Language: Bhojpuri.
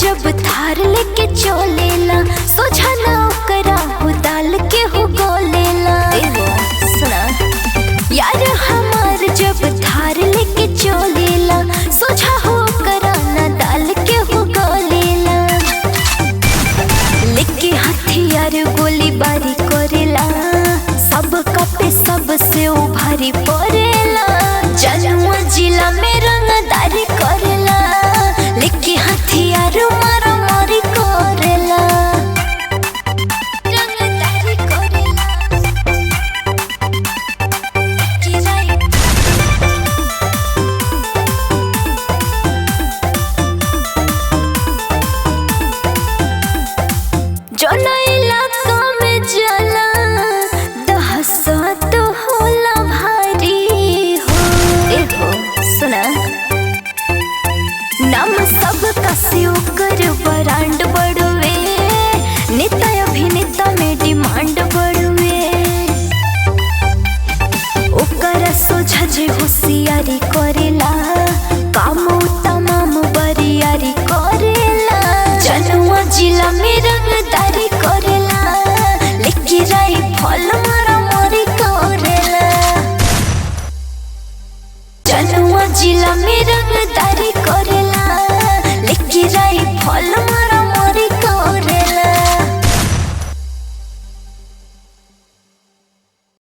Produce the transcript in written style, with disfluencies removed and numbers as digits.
जब थार लेके चलेला सोझा ना ओकरा हो दाल के हो गोलेला। सुना यार हमार जब थार लेके चलेला सोझा हो ओकरा ना दाल के हो गोलेला। लेके हथियार गोली बारी करेला सब कपे सब से उभारी पड़ेला। जनुआ जिला में रंगदारी करेला लेके हथियार मारा मारी करेला। रंगदारी करेला कि राई जोना इलाका में जाला दहशत होला भारी हो। एहो सुना नाम सब कसी ओकर ब्रांड बढ़वे नेता अभिनेता में डिमांड बढ़वे। ओकर सोझा जे होशियारी करेला